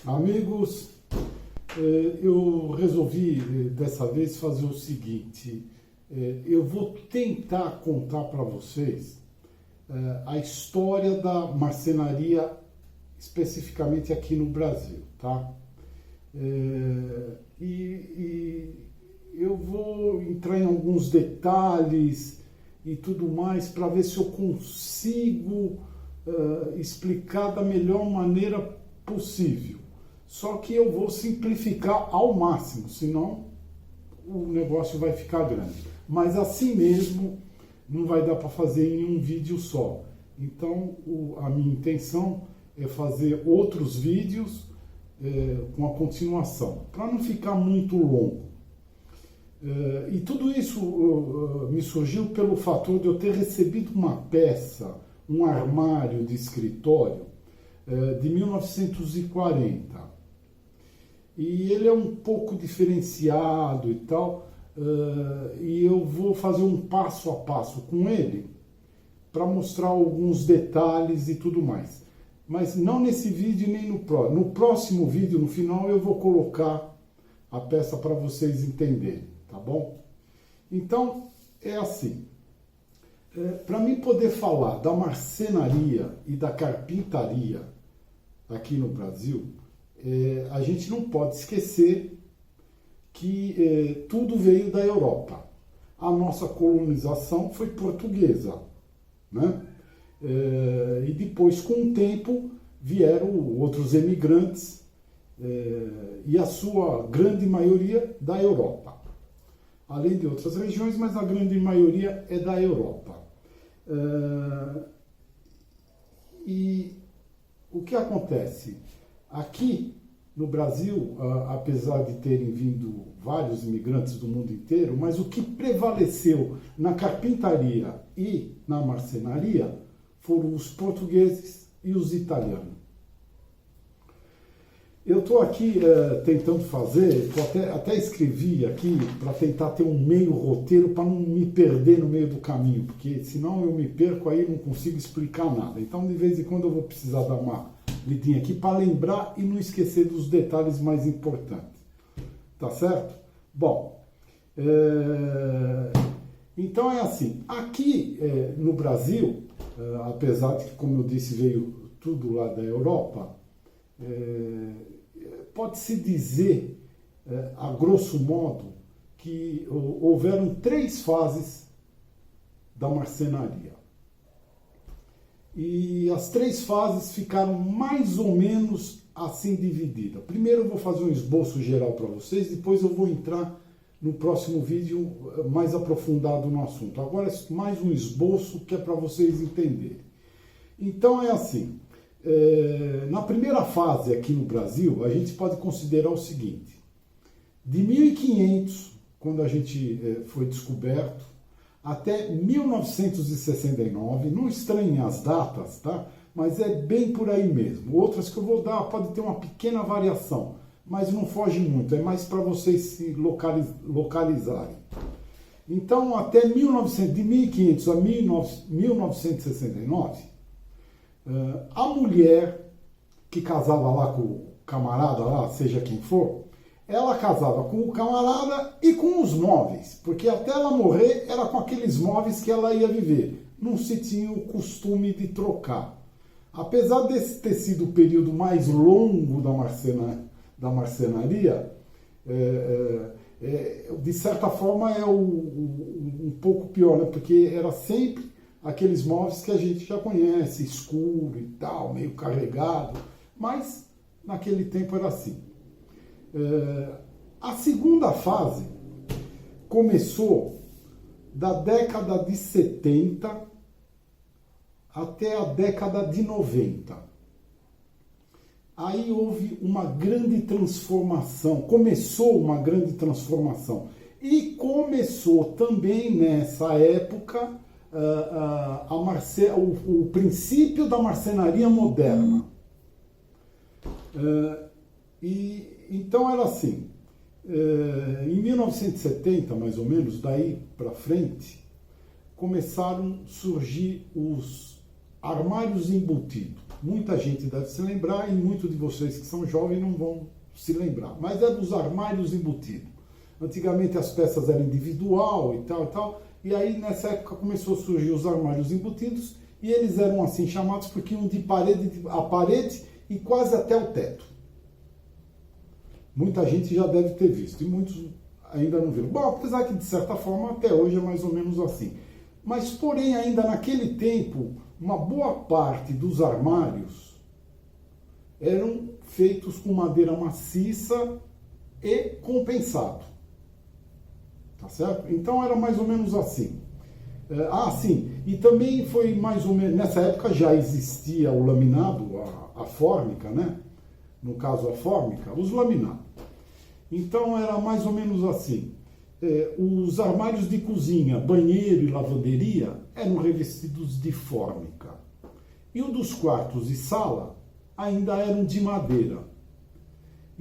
Amigos, eu resolvi dessa vez fazer o seguinte, eu vou tentar contar para vocês a história da marcenaria especificamente aqui no Brasil, tá? E eu vou entrar em alguns detalhes e tudo mais para ver se eu consigo explicar da melhor maneira possível. Só que eu vou simplificar ao máximo, senão o negócio vai ficar grande. Mas assim mesmo não vai dar para fazer em um vídeo só. Então a minha intenção é fazer outros vídeos com a continuação, para não ficar muito longo. E tudo isso me surgiu pelo fator de eu ter recebido uma peça, um armário de escritório de 1940. E ele é um pouco diferenciado e tal, e eu vou fazer um passo a passo com ele para mostrar alguns detalhes e tudo mais. Mas não nesse vídeo nem no próximo. No próximo vídeo, no final, eu vou colocar a peça para vocês entenderem, tá bom? Então, é assim. Para mim poder falar da marcenaria e da carpintaria aqui no Brasil, a gente não pode esquecer que tudo veio da Europa. A nossa colonização foi portuguesa, né? E depois, com o tempo, vieram outros emigrantes, e a sua grande maioria da Europa. Além de outras regiões, mas a grande maioria é da Europa. E o que acontece? Aqui no Brasil, apesar de terem vindo vários imigrantes do mundo inteiro, mas o que prevaleceu na carpintaria e na marcenaria foram os portugueses e os italianos. Eu estou aqui tentando fazer, até escrevi aqui para tentar ter um meio roteiro para não me perder no meio do caminho, porque senão eu me perco aí e não consigo explicar nada. Então de vez em quando eu vou precisar dar uma lidinha aqui para lembrar e não esquecer dos detalhes mais importantes. Tá certo? Bom, então é assim, aqui no Brasil, apesar de que, como eu disse, veio tudo lá da Europa, pode-se dizer, a grosso modo, que houveram 3 fases da marcenaria. E as 3 fases ficaram mais ou menos assim divididas. Primeiro eu vou fazer um esboço geral para vocês, depois eu vou entrar no próximo vídeo mais aprofundado no assunto. Agora é mais um esboço que é para vocês entenderem. Então é assim. Na primeira fase aqui no Brasil, a gente pode considerar o seguinte: de 1500, quando a gente foi descoberto, até 1969, não estranhem as datas, tá? Mas é bem por aí mesmo. Outras que eu vou dar pode ter uma pequena variação, mas não foge muito, é mais para vocês se localizarem. Então, até de 1500 a 1969, a mulher que casava lá com o camarada lá, seja quem for, ela casava com o camarada e com os móveis, porque até ela morrer era com aqueles móveis que ela ia viver. Não se tinha o costume de trocar. Apesar desse ter sido o período mais longo da marcenaria, de certa forma é um pouco pior, né? Porque era sempre aqueles móveis que a gente já conhece, escuro e tal, meio carregado, mas naquele tempo era assim. A segunda fase começou da década de 70 até a década de 90. Aí houve uma grande transformação, começou uma grande transformação. E começou também nessa época o princípio da marcenaria moderna. Então era assim, em 1970, mais ou menos, daí para frente, começaram a surgir os armários embutidos. muita gente deve se lembrar e muitos de vocês que são jovens não vão se lembrar. Mas é dos armários embutidos. Antigamente as peças eram individual e tal, e aí nessa época começou a surgir os armários embutidos e eles eram assim chamados porque iam de parede a parede e quase até o teto. Muita gente já deve ter visto e muitos ainda não viram. Bom, apesar que de certa forma até hoje é mais ou menos assim. Mas porém ainda naquele tempo, uma boa parte dos armários eram feitos com madeira maciça e compensado. Tá certo? Então era mais ou menos assim. Sim, e também foi mais ou menos, nessa época já existia o laminado, a fórmica, né? No caso a fórmica, os laminados. Então era mais ou menos assim. Os armários de cozinha, banheiro e lavanderia eram revestidos de fórmica. E o dos quartos e sala ainda eram de madeira.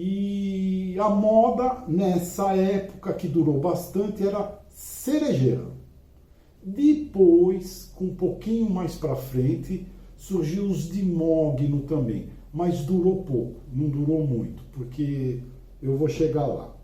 E a moda nessa época, que durou bastante, era cerejeira. Depois, com um pouquinho mais para frente, surgiu os de mogno também. Mas durou pouco, não durou muito, porque eu vou chegar lá.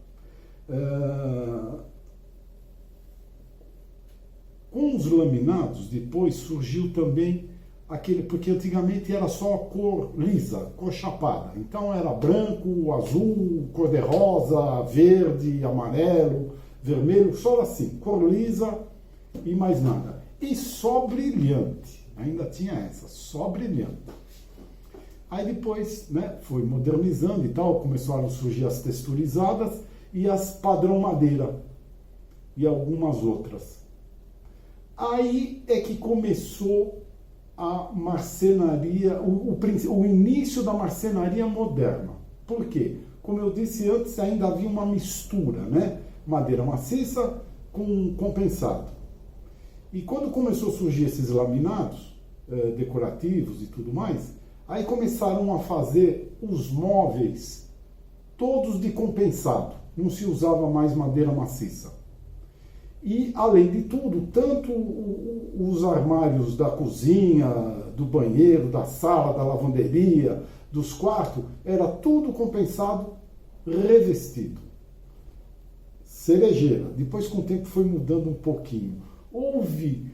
Com os laminados, depois surgiu também aquele, porque antigamente era só cor lisa, cor chapada. Então era branco, azul, cor-de-rosa, verde, amarelo, vermelho, só assim, cor lisa e mais nada. E só brilhante, ainda tinha essa, só brilhante. Aí depois, né, foi modernizando e tal, começaram a surgir as texturizadas e as padrão madeira e algumas outras. Aí é que começou a marcenaria, o início da marcenaria moderna. Por quê? Como eu disse antes, ainda havia uma mistura, né? Madeira maciça com compensado. E quando começou a surgir esses laminados decorativos e tudo mais, aí começaram a fazer os móveis todos de compensado. Não se usava mais madeira maciça. E, além de tudo, tanto os armários da cozinha, do banheiro, da sala, da lavanderia, dos quartos, era tudo compensado, revestido. Cerejeira. Depois, com o tempo, foi mudando um pouquinho. Houve,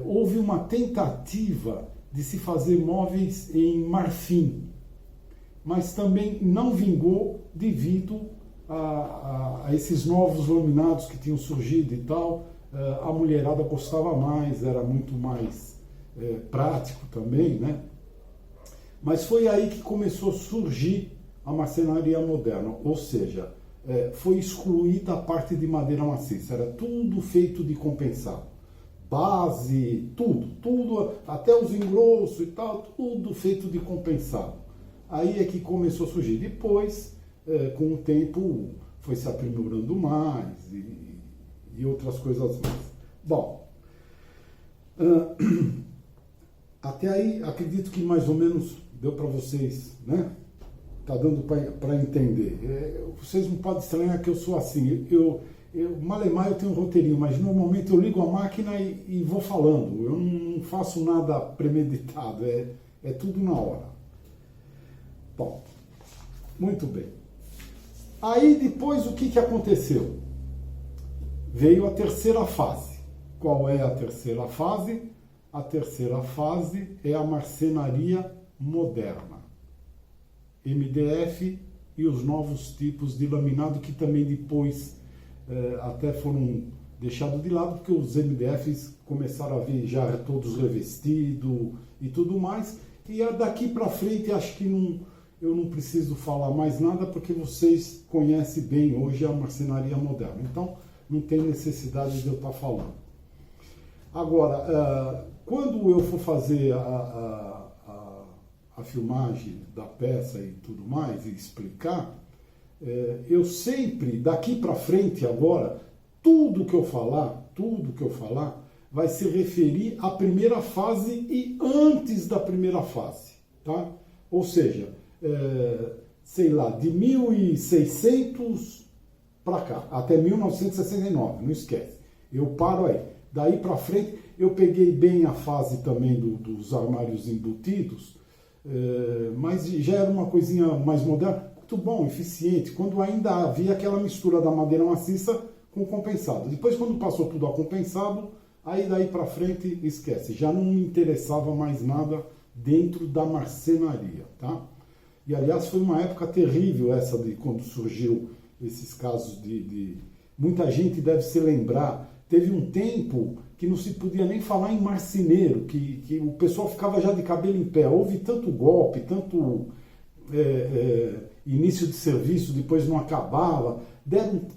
houve uma tentativa de se fazer móveis em marfim, mas também não vingou devido a esses novos laminados que tinham surgido e tal. A mulherada gostava mais, era muito mais prático também, né? Mas foi aí que começou a surgir a marcenaria moderna, ou seja, foi excluída a parte de madeira maciça, era tudo feito de compensado. Base, tudo, até os engrossos e tal, tudo feito de compensado. Aí é que começou a surgir. Depois, com o tempo, foi se aprimorando mais e outras coisas mais. Bom, até aí acredito que mais ou menos deu para vocês, né? Tá dando para entender. Vocês não podem estranhar que eu sou assim. Malemar eu tenho um roteirinho, mas normalmente eu ligo a máquina e vou falando. Eu não faço nada premeditado, é tudo na hora. Bom, muito bem. Aí depois o que aconteceu? Veio a terceira fase. Qual é a terceira fase? A terceira fase é a marcenaria moderna. MDF e os novos tipos de laminado que também depois até foram deixados de lado, porque os MDFs começaram a vir já todos revestidos e tudo mais. E daqui para frente acho que eu não preciso falar mais nada, porque vocês conhecem bem hoje a marcenaria moderna. Então não tem necessidade de eu estar falando. Agora, quando eu for fazer a filmagem da peça e tudo mais, e explicar, eu sempre, daqui para frente agora, tudo que eu falar, vai se referir à primeira fase e antes da primeira fase, tá? Ou seja, sei lá, de 1600 para cá, até 1969, não esquece. Eu paro aí. Daí para frente, Eu peguei bem a fase também dos armários embutidos, mas já era uma coisinha mais moderna, muito bom, eficiente, quando ainda havia aquela mistura da madeira maciça com compensado. Depois, quando passou tudo a compensado, aí daí para frente, esquece, já não me interessava mais nada dentro da marcenaria, tá? E aliás foi uma época terrível essa de quando surgiu esses casos muita gente deve se lembrar, teve um tempo que não se podia nem falar em marceneiro, que o pessoal ficava já de cabelo em pé, houve tanto golpe, tanto início de serviço, depois não acabava,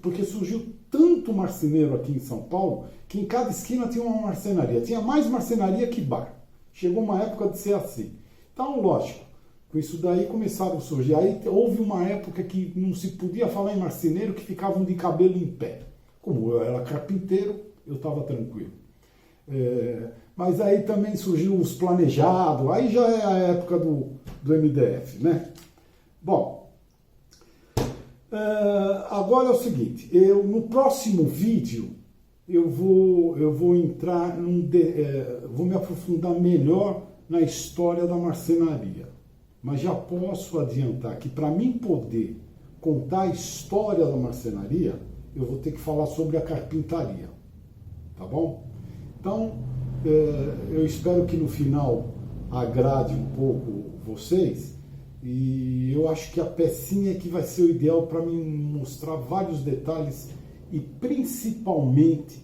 porque surgiu tanto marceneiro aqui em São Paulo, que em cada esquina tinha uma marcenaria, tinha mais marcenaria que bar. Chegou uma época de ser assim. Então, lógico, com isso daí começaram a surgir. Aí houve uma época que não se podia falar em marceneiro, que ficavam de cabelo em pé. Como eu era carpinteiro, eu estava tranquilo. Mas aí também surgiu os planejados, aí já é a época do MDF, né? Bom, agora é o seguinte, no próximo vídeo eu vou entrar, vou me aprofundar melhor na história da marcenaria. Mas já posso adiantar que para mim poder contar a história da marcenaria, eu vou ter que falar sobre a carpintaria, tá bom? Então, eu espero que no final agrade um pouco vocês, e eu acho que a pecinha que vai ser o ideal para me mostrar vários detalhes e principalmente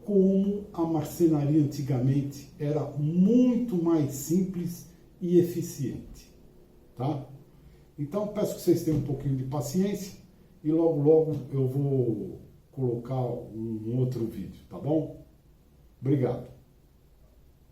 como a marcenaria antigamente era muito mais simples e eficiente, tá? Então peço que vocês tenham um pouquinho de paciência e logo eu vou colocar um outro vídeo, tá bom? Obrigado.